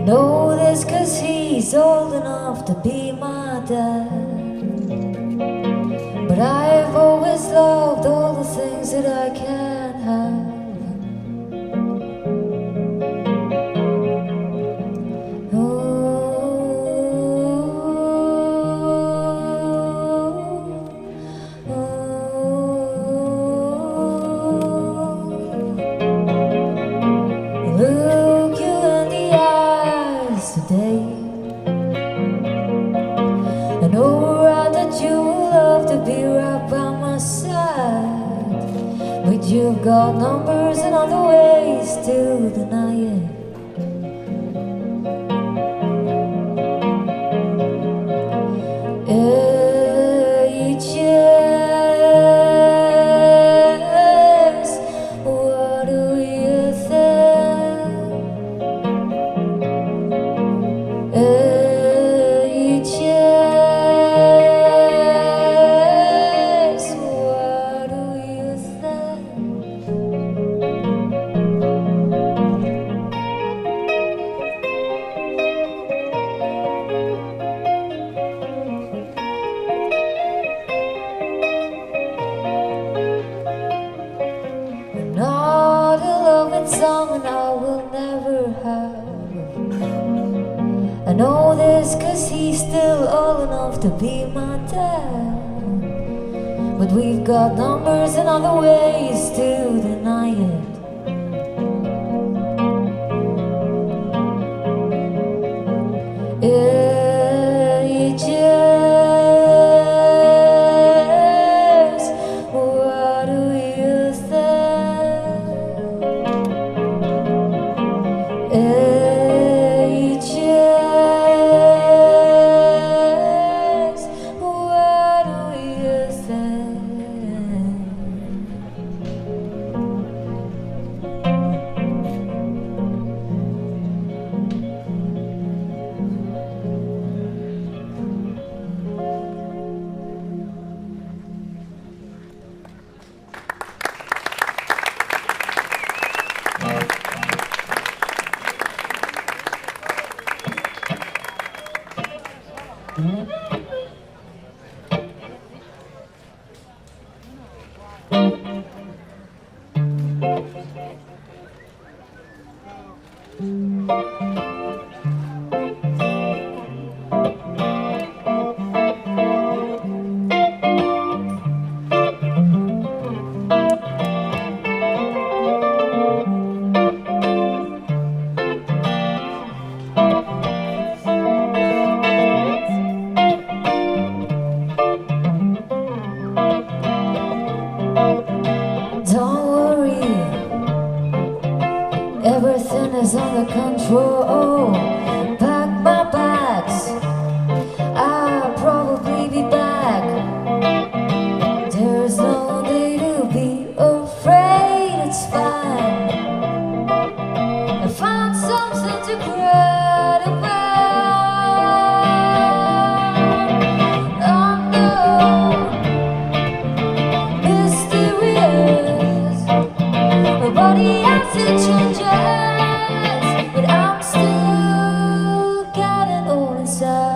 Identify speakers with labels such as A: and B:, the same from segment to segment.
A: know this 'cause he's old enough to be my dad. But I've always loved all the things that I can't have. Look you in the eyes today. I know right that you will love to be right by my side, but you've got numbers and other ways to deny it. Not a loving song and I will never have. I know this 'cause he's still old enough to be my dad, but we've got numbers and other ways to deny it. Don't worry, everything is under control. Pack my bags, I'll probably be back. There's no need to be afraid, it's fine. I found something to cry about. Unknown, mysterious. Nobody has to change us, but I'm still getting old inside.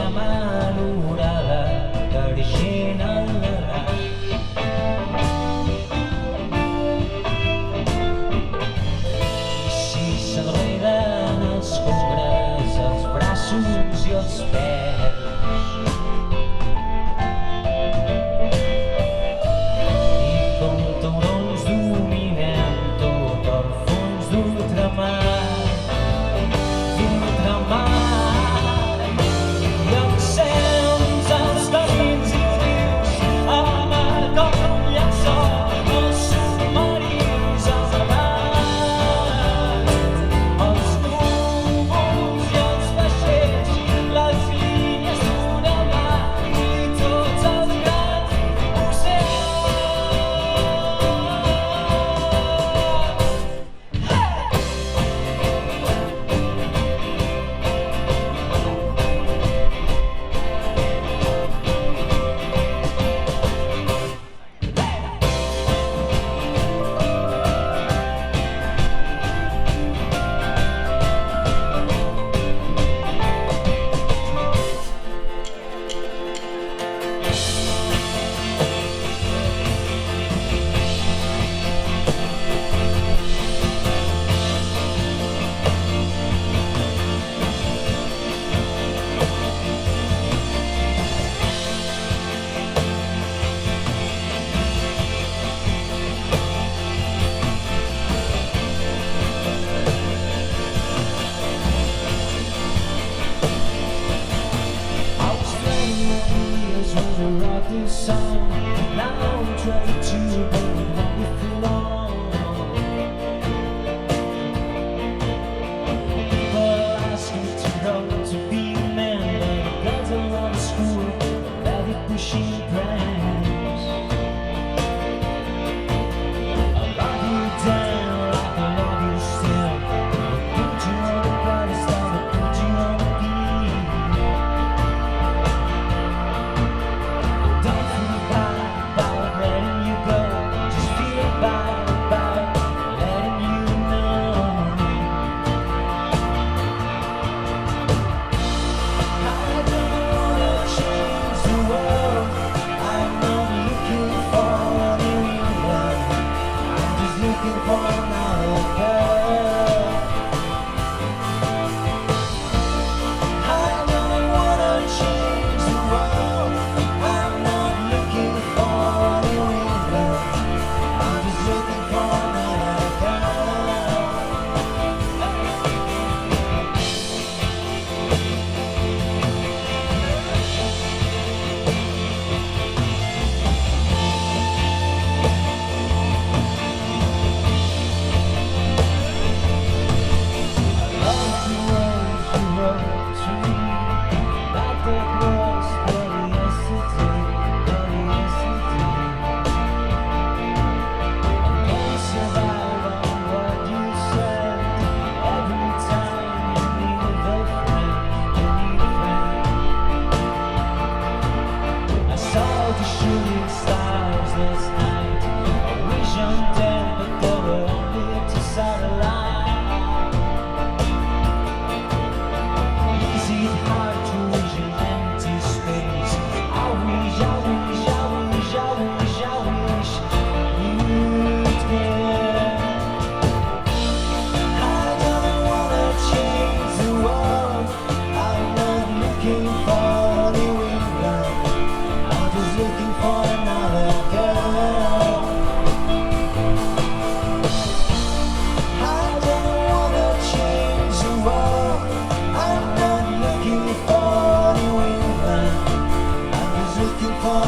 B: malurada original. I si s'enreden els congres, els braços i els peus, i com taurons dominem tot el fons d'ultramar. This song, now I'm trying to bring what we feel on. People ask me to grow to be a man, but girls are on the school, that they pushing prams. I love you down like I love you still. I put you on the pedestal, I put you on the beat. Shooting stars last night. I wish I'm dead, but they were only two satellites. Is it hard to reach an empty space? I wish, I wish, I wish, I wish, I wish you'd care. I don't wanna change the world. I'm not looking for the window. I'm just looking for another girl. I don't wanna change the world. I'm not looking for the winner. I'm just looking for